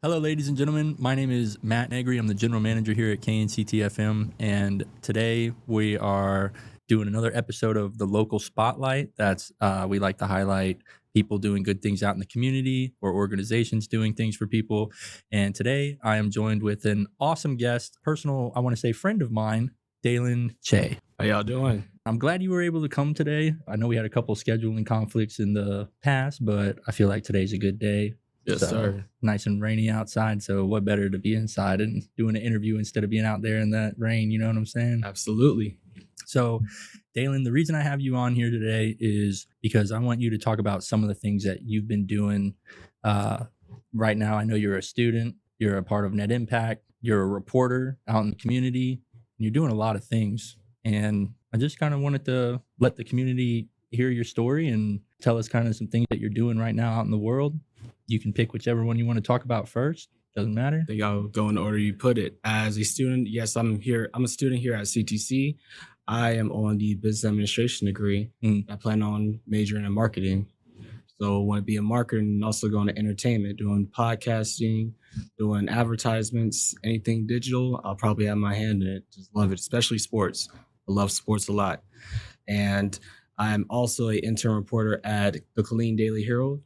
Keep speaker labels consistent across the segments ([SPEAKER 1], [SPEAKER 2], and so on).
[SPEAKER 1] Hello, ladies and gentlemen. My name is Matt Negri. I'm the general manager here at KNCT-FM, and today we are doing another episode of the Local Spotlight. We like to highlight people doing good things out in the community or organizations doing things for people. And today I am joined with an awesome guest, I want to say friend of mine, Daelan Cheh.
[SPEAKER 2] How y'all doing?
[SPEAKER 1] I'm glad you were able to come today. I know we had a couple scheduling conflicts in the past, but I feel like today's a good day.
[SPEAKER 2] Yes, sir.
[SPEAKER 1] Nice and rainy outside, so what better to be inside and doing an interview instead of being out there in that rain, you know what I'm saying?
[SPEAKER 2] Absolutely.
[SPEAKER 1] So, Daelan, the reason I have you on here today is because I want you to talk about some of the things that you've been doing right now. I know you're a student, you're a part of Net Impact, you're a reporter out in the community, and you're doing a lot of things. And I just kind of wanted to let the community hear your story and tell us kind of some things that you're doing right now out in the world. You can pick whichever one you want to talk about first. Doesn't matter.
[SPEAKER 2] I think I'll go in the order you put it. As a student, yes, I'm here. I'm a student here at CTC. I am on the business administration degree. I plan on majoring in marketing. So I want to be a marketer and also go into entertainment, doing podcasting, doing advertisements, anything digital. I'll probably have my hand in it. Just love it, especially sports. I love sports a lot. And I'm also an intern reporter at the Killeen Daily Herald.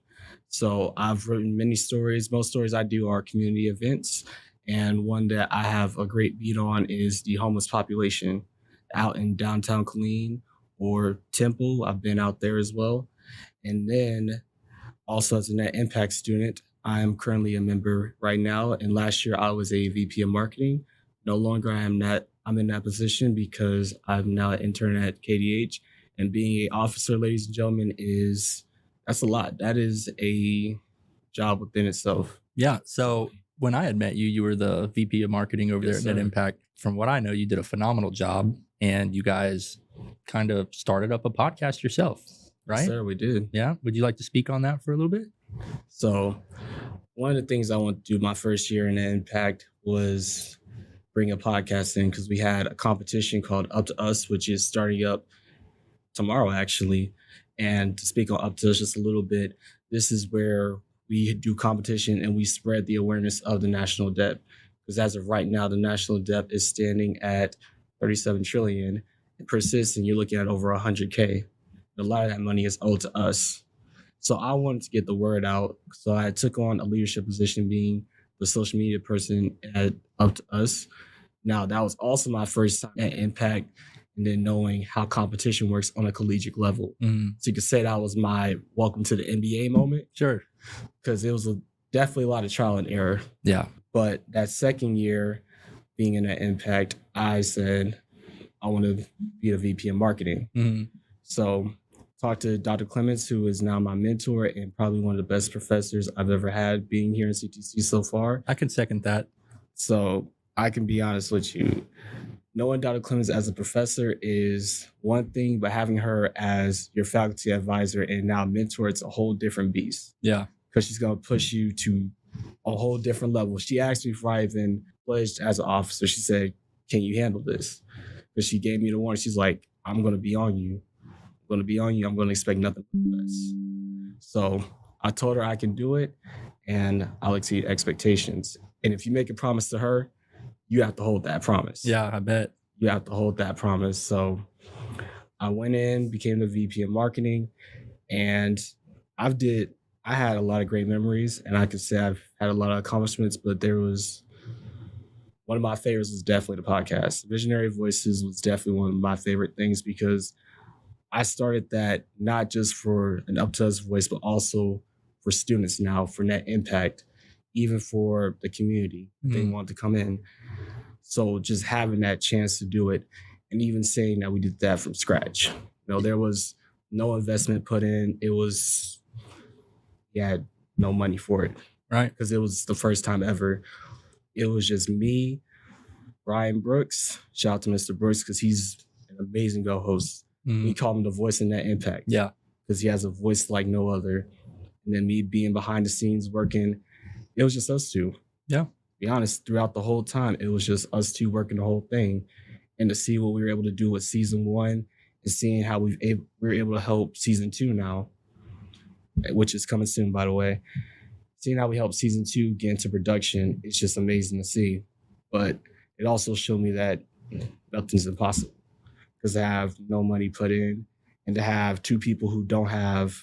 [SPEAKER 2] So I've written many stories. Most stories I do are community events. And one that I have a great beat on is the homeless population out in downtown Killeen or Temple. I've been out there as well. And then also as a Net Impact student, I am currently a member right now. And last year I was a VP of marketing. No longer I'm in that position because I'm now an intern at KDH. And being an officer, ladies and gentlemen, that's a lot. That is a job within itself.
[SPEAKER 1] Yeah. So when I had met you, you were the VP of marketing over there at Net Impact. From what I know, you did a phenomenal job, and you guys kind of started up a podcast yourself, right?
[SPEAKER 2] Yes, sir, we did.
[SPEAKER 1] Yeah. Would you like to speak on that for a little bit?
[SPEAKER 2] So one of the things I wanted to do my first year in Net Impact was bring a podcast in because we had a competition called Up to Us, which is starting up tomorrow, actually. And to speak on Up to Us just a little bit, this is where we do competition and we spread the awareness of the national debt. Because as of right now, the national debt is standing at 37 trillion. It persists, and you're looking at over 100K. A lot of that money is owed to us. So I wanted to get the word out. So I took on a leadership position being the social media person at Up to Us. Now, that was also my first time at Impact, and then knowing how competition works on a collegiate level. So you could say that was my welcome to the NBA moment.
[SPEAKER 1] Sure.
[SPEAKER 2] Because it was definitely a lot of trial and error.
[SPEAKER 1] Yeah.
[SPEAKER 2] But that second year, being in that Impact, I said, I want to be a VP of marketing. So talked to Dr. Clements, who is now my mentor and probably one of the best professors I've ever had being here in CTC so far.
[SPEAKER 1] I can second that.
[SPEAKER 2] So I can be honest with you. Knowing Dr. Clemens as a professor is one thing, but having her as your faculty advisor and now mentor, it's a whole different beast.
[SPEAKER 1] Yeah.
[SPEAKER 2] Because she's going to push you to a whole different level. She asked me before I even pledged as an officer, she said, can you handle this? Because she gave me the warning. She's like, I'm going to be on you. I'm going to be on you. I'm going to expect nothing but the best. So I told her I can do it and I'll exceed expectations. And if you make a promise to her, you have to hold that promise.
[SPEAKER 1] Yeah, I bet.
[SPEAKER 2] You have to hold that promise. So I went in, became the VP of marketing, and I had a lot of great memories, and I could say I've had a lot of accomplishments, but one of my favorites was definitely the podcast. Visionary Voices was definitely one of my favorite things because I started that not just for an Up to Us voice, but also for students now, for Net Impact, even for the community. They want to come in. So just having that chance to do it and even saying that we did that from scratch. There was no investment put in. You had no money for it.
[SPEAKER 1] Right.
[SPEAKER 2] Because it was the first time ever. It was just me, Brian Brooks. Shout out to Mr. Brooks because he's an amazing go-host. We call him the voice in Net Impact.
[SPEAKER 1] Yeah.
[SPEAKER 2] Because he has a voice like no other. And then me being behind the scenes working, it was just us two.
[SPEAKER 1] Yeah.
[SPEAKER 2] To be honest, throughout the whole time, it was just us two working the whole thing. And to see what we were able to do with season 1 and seeing how we were able to help season 2 now, which is coming soon, by the way. seeing how we helped season 2 get into production, it's just amazing to see. But it also showed me that nothing's impossible, because to have no money put in and to have 2 people who don't have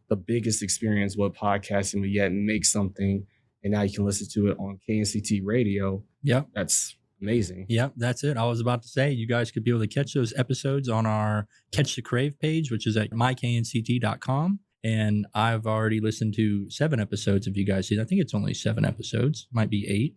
[SPEAKER 2] the biggest experience with podcasting, but yet make something, and now you can listen to it on KNCT radio.
[SPEAKER 1] Yep.
[SPEAKER 2] That's amazing.
[SPEAKER 1] Yep, that's it. I was about to say, you guys could be able to catch those episodes on our Catch the Crave page, which is at myknct.com. And I've already listened to 7 episodes of you guys. I think it's only 7 episodes. Might be 8.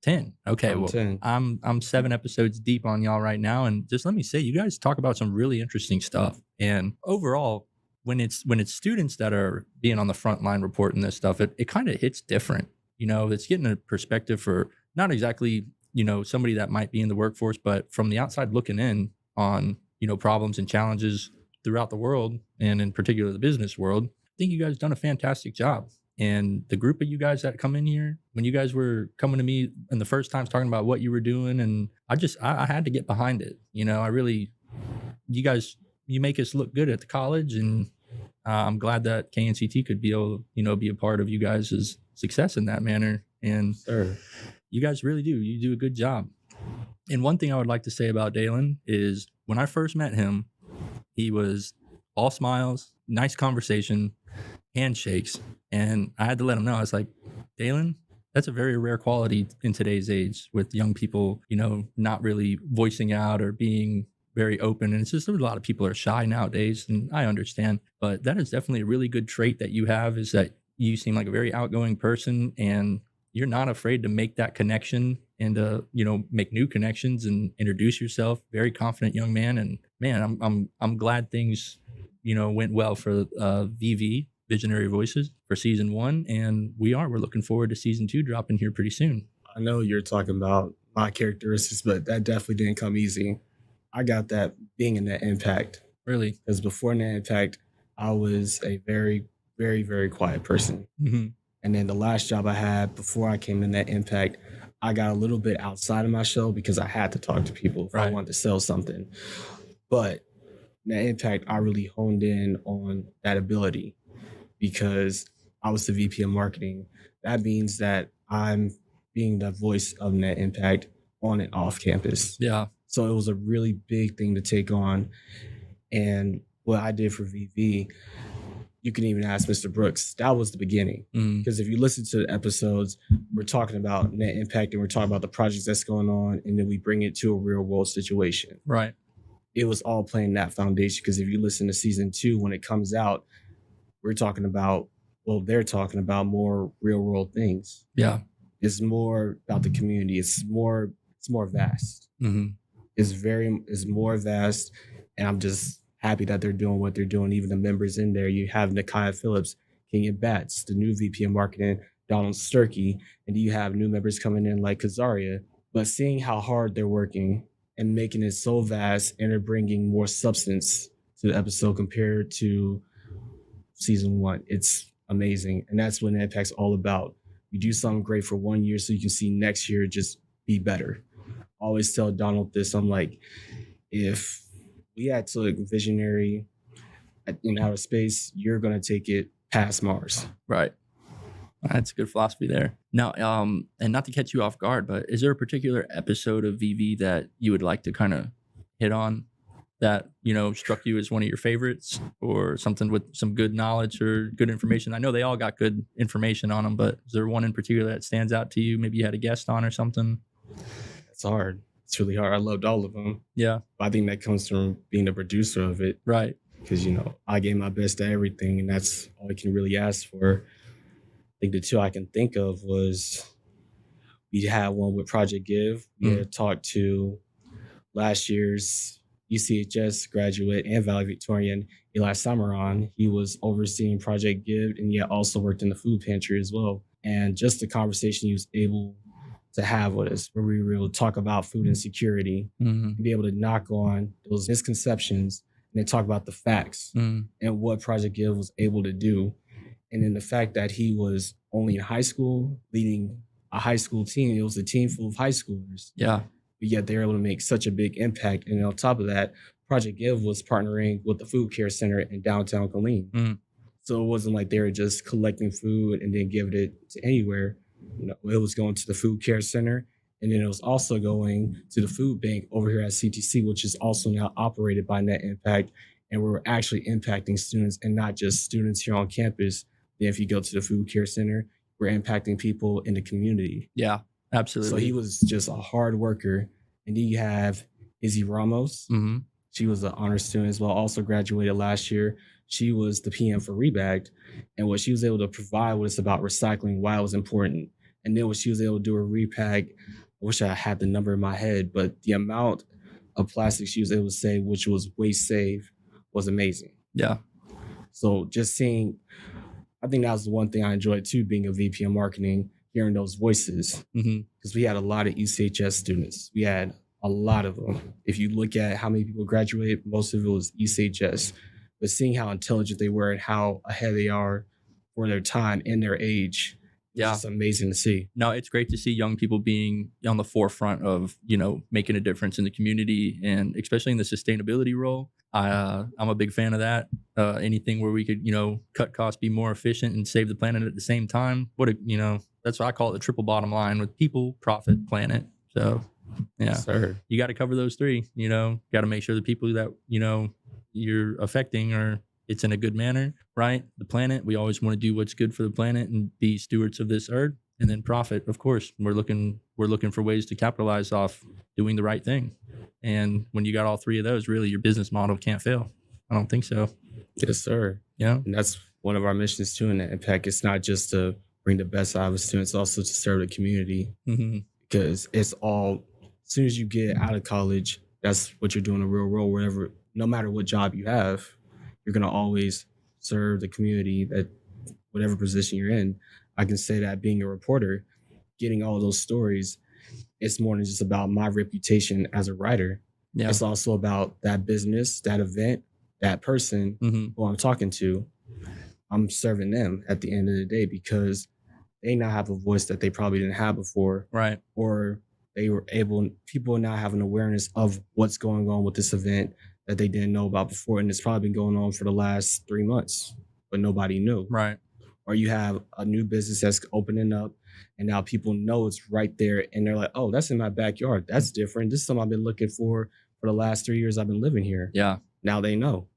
[SPEAKER 1] 10. Okay, well, 10. I'm 7 episodes deep on y'all right now, and just let me say, you guys talk about some really interesting stuff. And overall, when it's students that are being on the front line reporting this stuff, it kind of hits different. You know, it's getting a perspective for not exactly, you know, somebody that might be in the workforce, but from the outside looking in on, you know, problems and challenges throughout the world, and in particular the business world. I think you guys done a fantastic job. And the group of you guys that come in here, when you guys were coming to me in the first times talking about what you were doing, and I had to get behind it. You know, you guys, you make us look good at the college, and I'm glad that KNCT could be able, you know, be a part of you guys' success in that manner. And you guys really do. You do a good job. And one thing I would like to say about Daelan is when I first met him, he was all smiles, nice conversation, handshakes. And I had to let him know, I was like, Daelan, that's a very rare quality in today's age with young people, you know, not really voicing out or being very open. And it's just a lot of people are shy nowadays, and I understand. But that is definitely a really good trait that you have, is that you seem like a very outgoing person, and you're not afraid to make that connection and to, you know, make new connections and introduce yourself. Very confident young man. And man, I'm glad things, you know, went well for VV, Visionary Voices, for season 1. And we're looking forward to season 2 dropping here pretty soon.
[SPEAKER 2] I know you're talking about my characteristics, but that definitely didn't come easy. I got that being in Net Impact.
[SPEAKER 1] Really?
[SPEAKER 2] Because before Net Impact, I was a very, very, very quiet person. Mm-hmm. And then the last job I had before I came to Net Impact, I got a little bit outside of my shell because I had to talk to people if I wanted to sell something. But Net Impact, I really honed in on that ability because I was the VP of marketing. That means that I'm being the voice of Net Impact on and off campus.
[SPEAKER 1] Yeah. So
[SPEAKER 2] it was a really big thing to take on. And what I did for VV, you can even ask Mr. Brooks, that was the beginning. Because if you listen to the episodes, we're talking about Net Impact and we're talking about the projects that's going on, and then we bring it to a real world situation.
[SPEAKER 1] Right.
[SPEAKER 2] It was all playing that foundation, because if you listen to season 2, when it comes out, they're talking about more real world things.
[SPEAKER 1] Yeah.
[SPEAKER 2] It's more about the community. It's more vast. Mm-hmm. It's more vast. And I'm just happy that they're doing what they're doing. Even the members in there, you have Nakia Phillips, Kenyon Batts, the new VP of marketing, Donald Sturkey, and you have new members coming in like Kazaria. But seeing how hard they're working and making it so vast, and they're bringing more substance to the episode compared to season 1, it's amazing. And that's what Impact's all about. You do something great for 1 year so you can see next year just be better. I always tell Donald this. I'm like, if we had to Visionary in outer space, you're going to take it past Mars.
[SPEAKER 1] Right. That's a good philosophy there. Now, and not to catch you off guard, but is there a particular episode of VV that you would like to kind of hit on that, you know, struck you as one of your favorites, or something with some good knowledge or good information? I know they all got good information on them, but is there one in particular that stands out to you? Maybe you had a guest on or something?
[SPEAKER 2] It's hard. It's really hard. I loved all of them.
[SPEAKER 1] Yeah.
[SPEAKER 2] I think that comes from being the producer of it.
[SPEAKER 1] Right.
[SPEAKER 2] Because, you know, I gave my best at everything, and that's all I can really ask for. I think the 2 I can think of was, we had one with Project Give. We had talked to last year's UCHS graduate and valedictorian, Eli Samaran. He was overseeing Project Give, and yet also worked in the food pantry as well. And just the conversation he was able to have with us, where we were able to talk about food insecurity, and be able to knock on those misconceptions and then talk about the facts and what Project Give was able to do. And then the fact that he was only in high school, leading a high school team. It was a team full of high schoolers.
[SPEAKER 1] Yeah.
[SPEAKER 2] But yet they were able to make such a big impact. And on top of that, Project Give was partnering with the Food Care Center in downtown Killeen. So it wasn't like they were just collecting food and then giving it to anywhere. It was going to the food care center, and then it was also going to the food bank over here at CTC, which is also now operated by Net Impact. And we're actually impacting students and not just students here on campus. Then if you go to the food care center, we're impacting people in the community.
[SPEAKER 1] Yeah, absolutely.
[SPEAKER 2] So he was just a hard worker. And then you have Izzy Ramos.
[SPEAKER 1] Mm-hmm.
[SPEAKER 2] She was an honor student as well, also graduated last year. She was the PM for Rebagged. And what she was able to provide was about recycling, why it was important. And then what she was able to do a repag, I wish I had the number in my head, but the amount of plastic she was able to save, which was waste save, was amazing.
[SPEAKER 1] Yeah.
[SPEAKER 2] So just seeing, I think that was the one thing I enjoyed too, being a VP of marketing, hearing those voices. Because we had a lot of ECHS students. We had a lot of them. If you look at how many people graduated, most of it was ECHS. But seeing how intelligent they were and how ahead they are for their time and their age, it's amazing to see.
[SPEAKER 1] No, it's great to see young people being on the forefront of, making a difference in the community, and especially in the sustainability role. I'm a big fan of that. Anything where we could, cut costs, be more efficient, and save the planet at the same time. That's what I call it, the triple bottom line with people, profit, planet. So, yeah,
[SPEAKER 2] Sir.
[SPEAKER 1] You got to cover those three. Got to make sure the people that, you're affecting it's in a good manner, right? The planet, we always want to do what's good for the planet and be stewards of this earth. And then profit, of course, we're looking for ways to capitalize off doing the right thing. And when you got all three of those, really your business model can't fail. I don't think so.
[SPEAKER 2] Yes, sir.
[SPEAKER 1] Yeah.
[SPEAKER 2] And that's one of our missions too in the Impact. It's not just to bring the best out of a student, it's also to serve the community. Because it's all, as soon as you get out of college, that's what you're doing in the real world, wherever, no matter what job you have, you're going to always serve the community at whatever position you're in. I can say that being a reporter, getting all those stories, it's more than just about my reputation as a writer. Yeah. It's also about that business, that event, that person who I'm talking to. I'm serving them at the end of the day because they now have a voice that they probably didn't have before.
[SPEAKER 1] Right.
[SPEAKER 2] Or people now have an awareness of what's going on with this event that they didn't know about before. And it's probably been going on for the last 3 months, but nobody knew.
[SPEAKER 1] Right.
[SPEAKER 2] Or you have a new business that's opening up and now people know it's right there. And they're like, oh, that's in my backyard. That's different. This is something I've been looking for the last 3 years I've been living here.
[SPEAKER 1] Yeah.
[SPEAKER 2] Now they know.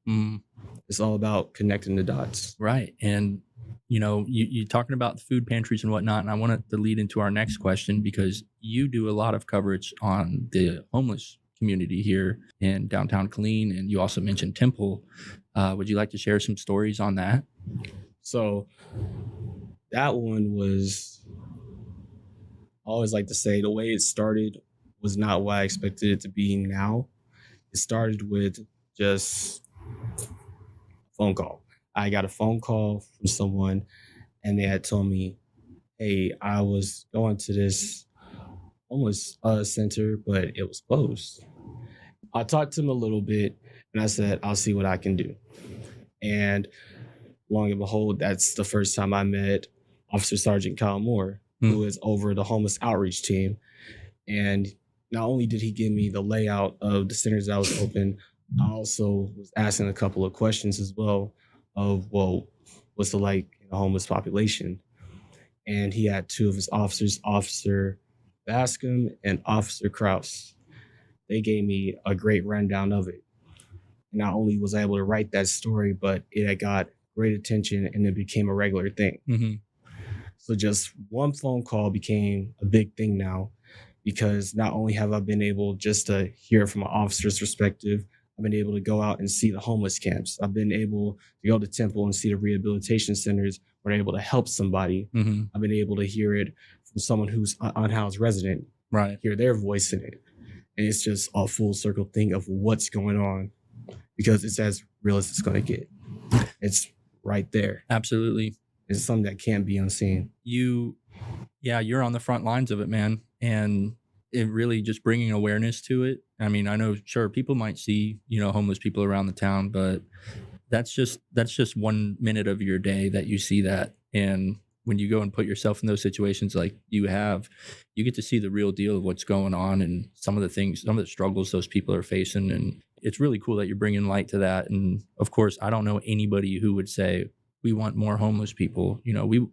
[SPEAKER 2] It's all about connecting the dots.
[SPEAKER 1] Right. And, you're talking about the food pantries and whatnot. And I wanted to lead into our next question because you do a lot of coverage on the homeless community here in downtown Killeen, and you also mentioned Temple. Would you like to share some stories on that?
[SPEAKER 2] So that one was, I always like to say, the way it started was not what I expected it to be now. It started with just a phone call. I got a phone call from someone and they had told me, hey, I was going to this homeless center, but it was closed. I talked to him a little bit and I said, I'll see what I can do. And long and behold, that's the first time I met Officer Sergeant Kyle Moore, who is over the homeless outreach team. And not only did he give me the layout of the centers that was open, I also was asking a couple of questions as well of, well, what's it like in the homeless population? And he had two of his officers, Officer Bascom and Officer Kraus. They gave me a great rundown of it. Not only was I able to write that story, but it had got great attention and it became a regular thing. So just one phone call became a big thing now, because not only have I been able just to hear from an officer's perspective, I've been able to go out and see the homeless camps. I've been able to go to Temple and see the rehabilitation centers where they're able to help somebody. I've been able to hear it from someone who's an unhoused resident,
[SPEAKER 1] right?
[SPEAKER 2] Hear their voice in it. And it's just a full circle thing of what's going on, because it's as real as it's going to get. It's right there.
[SPEAKER 1] Absolutely.
[SPEAKER 2] It's something that can't be unseen.
[SPEAKER 1] You're on the front lines of it, man. And it really just bringing awareness to it. I mean, I know, sure, people might see, homeless people around the town, but that's just 1 minute of your day that you see that. And when you go and put yourself in those situations like you get to see the real deal of what's going on and some of the struggles those people are facing. And it's really cool that you're bringing light to that. And of course, I don't know anybody who would say, we want more homeless people.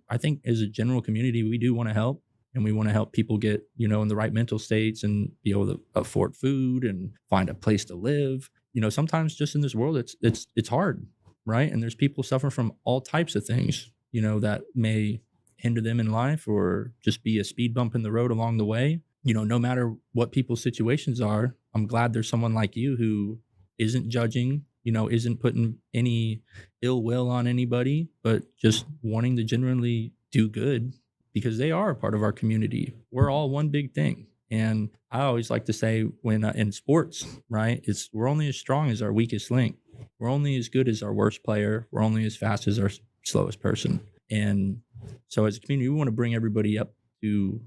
[SPEAKER 1] I think as a general community, we do want to help, and we want to help people get, in the right mental states and be able to afford food and find a place to live. Sometimes just in this world, it's hard, right? And there's people suffering from all types of things, that may hinder them in life or just be a speed bump in the road along the way. No matter what people's situations are, I'm glad there's someone like you who isn't judging, isn't putting any ill will on anybody, but just wanting to genuinely do good because they are a part of our community. We're all one big thing. And I always like to say when in sports, right, we're only as strong as our weakest link. We're only as good as our worst player. We're only as fast as our slowest person. And so as a community, we want to bring everybody up to,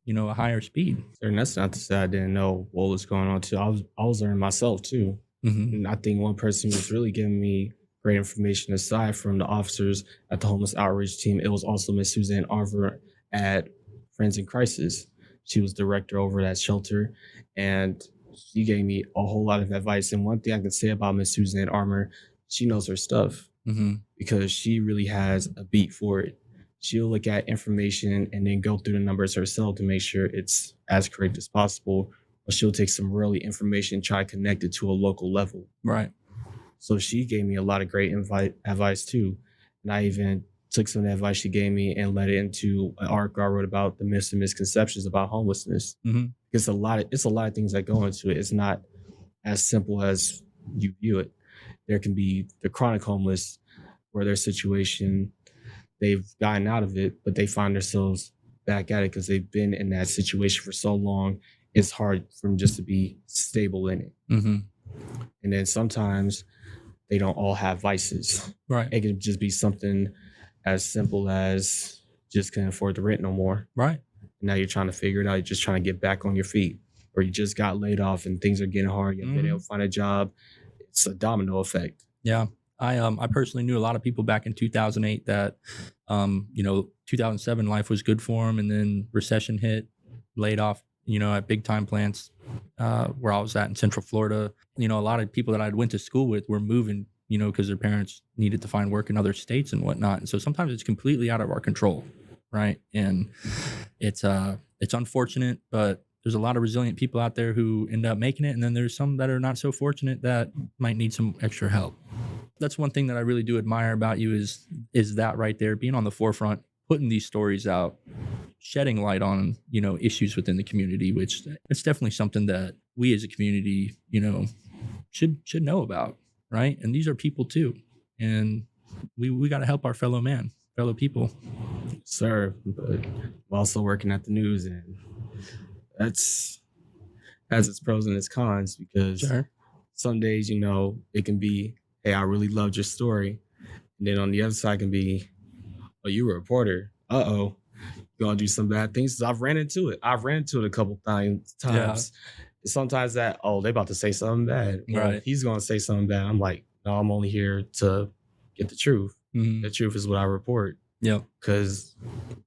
[SPEAKER 1] a higher speed.
[SPEAKER 2] And that's not to say I didn't know what was going on too. I was learning myself too. Mm-hmm. And I think one person was really giving me great information aside from the officers at the homeless outreach team. It was also Miss Suzanne Arver at Friends in Crisis. She was director over that shelter, and she gave me a whole lot of advice. And one thing I can say about Miss Suzanne Armour, she knows her stuff because she really has a beat for it. She'll look at information and then go through the numbers herself to make sure it's as correct as possible. Or she'll take some really information and try to connect it to a local level.
[SPEAKER 1] Right.
[SPEAKER 2] So she gave me a lot of great advice too. And I even took some of the advice she gave me and led it into an article I wrote about the myths and misconceptions about homelessness. It's a lot of things that go into it. It's not as simple as you view it. There can be the chronic homeless where their situation, they've gotten out of it, but they find themselves back at it because they've been in that situation for so long. It's hard for them just to be stable in it. And then sometimes they don't all have vices.
[SPEAKER 1] Right.
[SPEAKER 2] It can just be something as simple as just can't afford the rent no more.
[SPEAKER 1] Right.
[SPEAKER 2] Now you're trying to figure it out. You're just trying to get back on your feet, or you just got laid off and things are getting hard. You've been able to find a job. It's a domino effect.
[SPEAKER 1] Yeah. I personally knew a lot of people back in 2008 that, 2007 life was good for them, and then recession hit, laid off, at big time plants where I was at in Central Florida. A lot of people that I went to school with were moving, because their parents needed to find work in other states and whatnot. And so sometimes it's completely out of our control, right? And it's unfortunate, but there's a lot of resilient people out there who end up making it, and then there's some that are not so fortunate that might need some extra help. That's one thing that I really do admire about you is that right there, being on the forefront, putting these stories out, shedding light on, issues within the community, which it's definitely something that we as a community, should know about, right? And these are people too. And we got to help our fellow people.
[SPEAKER 2] Sir, but I'm also working at the news, and that's has its pros and its cons because some days, it can be, hey, I really loved your story. And then on the other side can be, oh, you were a reporter. Uh-oh, you're going to do some bad things. So I've ran into it a couple times. Yeah. Sometimes that, they about to say something bad. Right. He's going to say something bad. I'm like, no, I'm only here to get the truth. The truth is what I report. Yeah. Because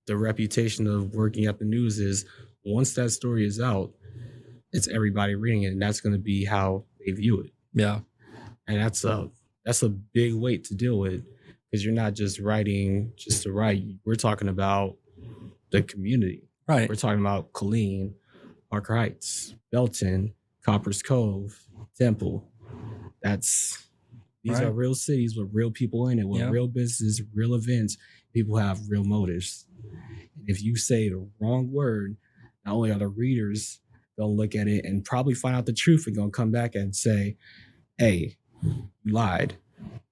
[SPEAKER 2] the reputation of working at the news is once that story is out, it's everybody reading it, and that's going to be how they view it. Yeah. And that's a big weight to deal with because you're not just writing just to write. We're talking about the community. Right. We're talking about Killeen, Parker Heights, Belton, Coppers Cove, Temple. These are real cities with real people in it, with real businesses, real events. People have real motives. And if you say the wrong word, not only are the readers going to look at it and probably find out the truth and going to come back and say, hey, you lied.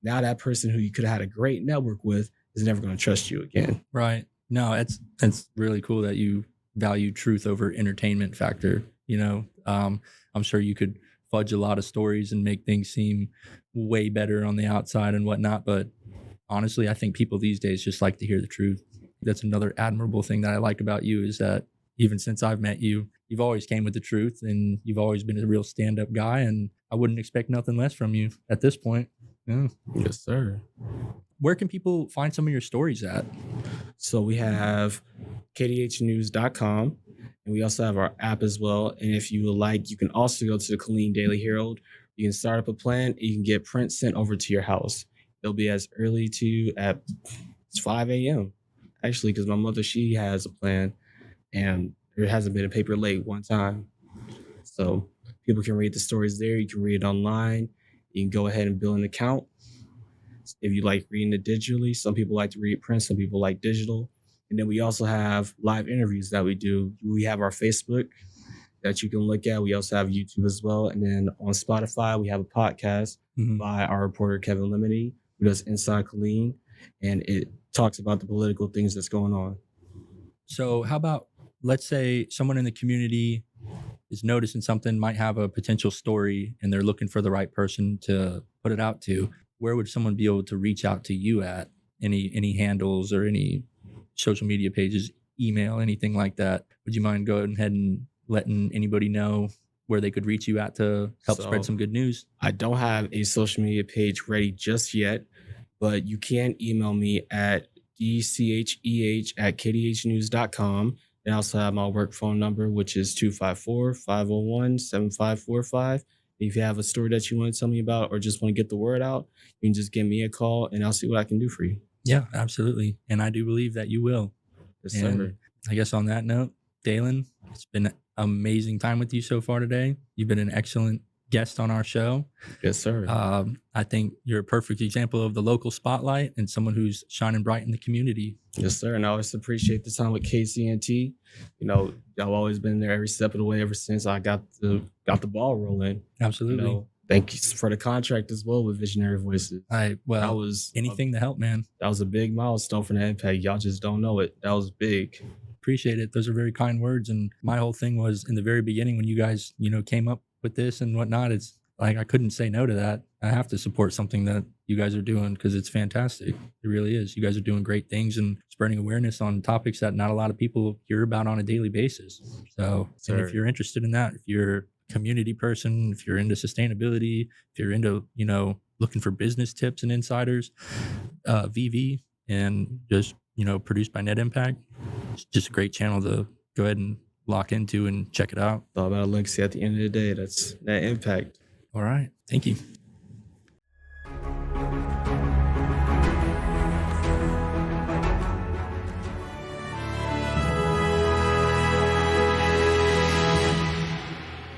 [SPEAKER 2] Now that person who you could have had a great network with is never going to trust you again. Right.
[SPEAKER 1] No, it's really cool that you value truth over entertainment factor. I'm sure you could fudge a lot of stories and make things seem way better on the outside and whatnot. But honestly, I think people these days just like to hear the truth. That's another admirable thing that I like about you is that even since I've met you, you've always came with the truth and you've always been a real stand-up guy. And I wouldn't expect nothing less from you at this point. Yeah.
[SPEAKER 2] Yes, sir.
[SPEAKER 1] Where can people find some of your stories at?
[SPEAKER 2] So we have kdhnews.com, and we also have our app as well. And if you would like, you can also go to the Killeen Daily Herald. You can start up a plan and you can get print sent over to your house. They'll be as early to at 5 a.m. Actually, because my mother, she has a plan, and there hasn't been a paper late one time. So people can read the stories there. You can read it online. You can go ahead and build an account. If you like reading it digitally, some people like to read print, some people like digital. And then we also have live interviews that we do. We have our Facebook that you can look at. We also have YouTube as well. And then on Spotify, we have a podcast by our reporter, Kevin Lemony, who does Inside Killeen. And it talks about the political things that's going on.
[SPEAKER 1] So how about, let's say someone in the community is noticing something, might have a potential story, and they're looking for the right person to put it out to. Where would someone be able to reach out to you at? Any handles or any social media pages, email, anything like that? Would you mind going ahead and letting anybody know where they could reach you at to help spread some good news? I
[SPEAKER 2] don't have a social media page ready just yet, but you can email me at dcheh@kdhnews.com. And I also have my work phone number, which is 254-501-7545. If you have a story that you want to tell me about or just want to get the word out, you can just give me a call and I'll see what I can do for you.
[SPEAKER 1] Yeah, absolutely. And I do believe that you will.
[SPEAKER 2] Yes, sir.
[SPEAKER 1] I guess on that note, Daelan, it's been an amazing time with you so far today. You've been an excellent guest on our show.
[SPEAKER 2] Yes, sir.
[SPEAKER 1] I think you're a perfect example of the local spotlight and someone who's shining bright in the community.
[SPEAKER 2] Yes, sir. And I always appreciate the time with KCNT. You know, y'all always been there every step of the way ever since I got the ball rolling.
[SPEAKER 1] Absolutely.
[SPEAKER 2] You know, thank you for the contract as well with Visionary Voices.
[SPEAKER 1] That was anything to help, man.
[SPEAKER 2] That was a big milestone for the Impact. Y'all just don't know it. That was big.
[SPEAKER 1] Appreciate it. Those are very kind words. And my whole thing was in the very beginning when you guys, came up with this and whatnot, it's like I couldn't say no to that. I have to support something that you guys are doing because it's fantastic. It really is. You guys are doing great things and spreading awareness on topics that not a lot of people hear about on a daily basis. So, and if you're interested in that, if you're a community person, if you're into sustainability, if you're into, looking for business tips and insiders, VV and just, produced by Net Impact, it's just a great channel to go ahead and lock into and check it out.
[SPEAKER 2] It's all about links at the end of the day. That's Net Impact.
[SPEAKER 1] All right. Thank you.